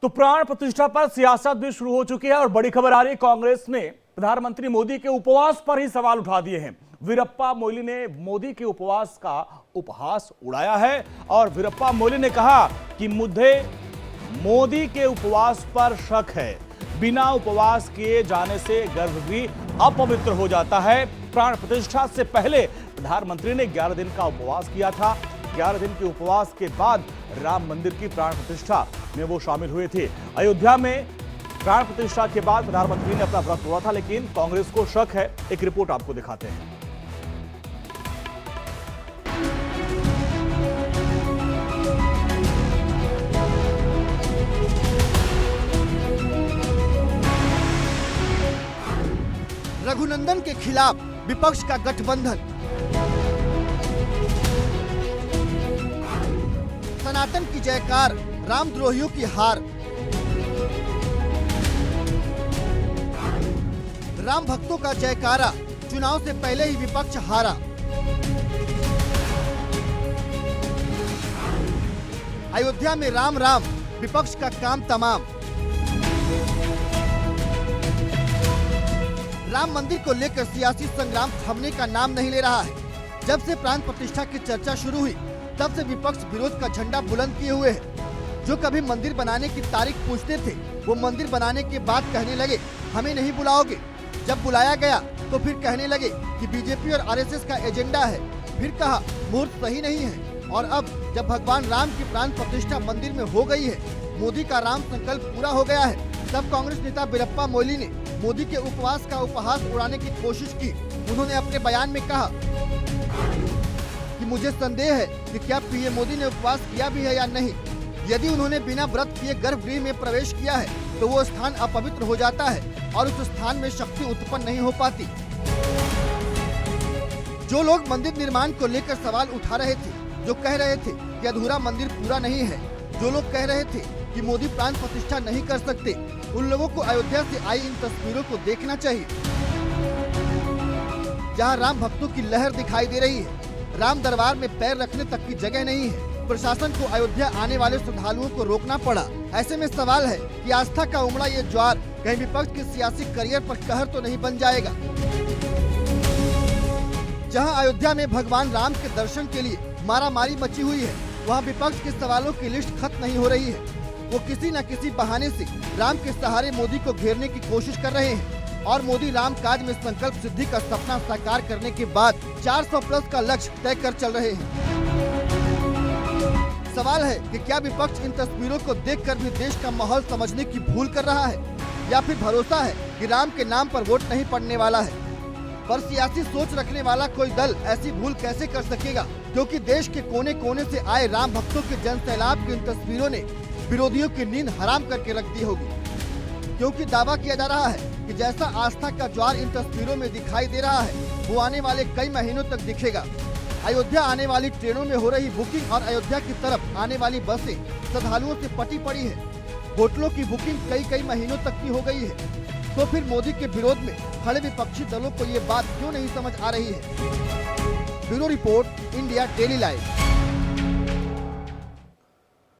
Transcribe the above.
तो प्राण प्रतिष्ठा पर सियासत भी शुरू हो चुकी है और बड़ी खबर आ रही है, कांग्रेस ने प्रधानमंत्री मोदी के उपवास पर ही सवाल उठा दिए हैं। वीरप्पा मोइली ने मोदी के उपवास का उपहास उड़ाया है और वीरप्पा मोइली ने कहा कि मुझे मोदी के उपवास पर शक है। बिना उपवास किए जाने से गर्भ भी अपवित्र हो जाता है। प्राण प्रतिष्ठा से पहले प्रधानमंत्री ने 11 दिन का उपवास किया था। 11 दिन के उपवास के बाद राम मंदिर की प्राण प्रतिष्ठा में वो शामिल हुए थे। अयोध्या में प्राण प्रतिष्ठा के बाद प्रधानमंत्री ने अपना व्रत तोड़ा था, लेकिन कांग्रेस को शक है। एक रिपोर्ट आपको दिखाते हैं। रघुनंदन के खिलाफ विपक्ष का गठबंधन, सनातन की जयकार, रामद्रोहियों की हार, राम भक्तों का जयकारा, चुनाव से पहले ही विपक्ष हारा। अयोध्या में राम राम, विपक्ष का काम तमाम। राम मंदिर को लेकर सियासी संग्राम थमने का नाम नहीं ले रहा है। जब से प्राण प्रतिष्ठा की चर्चा शुरू हुई, तब से विपक्ष विरोध का झंडा बुलंद किए हुए है। जो कभी मंदिर बनाने की तारीख पूछते थे, वो मंदिर बनाने के बाद कहने लगे हमें नहीं बुलाओगे। जब बुलाया गया तो फिर कहने लगे कि बीजेपी और आरएसएस का एजेंडा है। फिर कहा मुहूर्त सही नहीं है। और अब जब भगवान राम की प्राण प्रतिष्ठा मंदिर में हो गई है, मोदी का राम संकल्प पूरा हो गया है, तब कांग्रेस नेता वीरप्पा मोइली ने मोदी के उपवास का उपहास उड़ाने की कोशिश की। उन्होंने अपने बयान में कहा कि मुझे संदेह है कि क्या पीएम मोदी ने उपवास किया भी है या नहीं। यदि उन्होंने बिना व्रत किए गर्भगृह में प्रवेश किया है तो वो स्थान अपवित्र हो जाता है और उस स्थान में शक्ति उत्पन्न नहीं हो पाती। जो लोग मंदिर निर्माण को लेकर सवाल उठा रहे थे, जो कह रहे थे कि अधूरा मंदिर पूरा नहीं है, जो लोग कह रहे थे कि मोदी प्राण प्रतिष्ठा नहीं कर सकते, उन लोगों को अयोध्या से आई इन तस्वीरों को देखना चाहिए, जहां राम भक्तों की लहर दिखाई दे रही है। राम दरबार में पैर रखने तक की जगह नहीं है। प्रशासन को अयोध्या आने वाले श्रद्धालुओं को रोकना पड़ा। ऐसे में सवाल है कि आस्था का उमड़ा ये ज्वार कहीं विपक्ष के सियासी करियर पर कहर तो नहीं बन जाएगा। जहां अयोध्या में भगवान राम के दर्शन के लिए मारामारी मची हुई है, वहां विपक्ष के सवालों की लिस्ट खत्म नहीं हो रही है। वो किसी न किसी बहाने से राम के सहारे मोदी को घेरने की कोशिश कर रहे हैं और मोदी राम काज में संकल्प सिद्धि का सपना साकार करने के बाद 400 प्लस का लक्ष्य तय कर चल रहे हैं। सवाल है कि क्या विपक्ष इन तस्वीरों को देखकर भी देश का माहौल समझने की भूल कर रहा है, या फिर भरोसा है कि राम के नाम पर वोट नहीं पड़ने वाला है। पर सियासी सोच रखने वाला कोई दल ऐसी भूल कैसे कर सकेगा, क्योंकि देश के कोने कोने से आए राम भक्तों के जनसैलाब की इन तस्वीरों ने विरोधियों की नींद हराम करके रख दी होगी। क्योंकि दावा किया जा रहा है कि जैसा आस्था का ज्वार इन तस्वीरों में दिखाई दे रहा है, वो आने वाले कई महीनों तक दिखेगा। अयोध्या आने वाली ट्रेनों में हो रही बुकिंग और अयोध्या की तरफ आने वाली बसें श्रद्धालुओं से पटी पड़ी है। होटलों की बुकिंग कई महीनों तक की हो गई है। तो फिर मोदी के विरोध में खड़े विपक्षी दलों को ये बात क्यों नहीं समझ आ रही है। Bureau report, India daily live.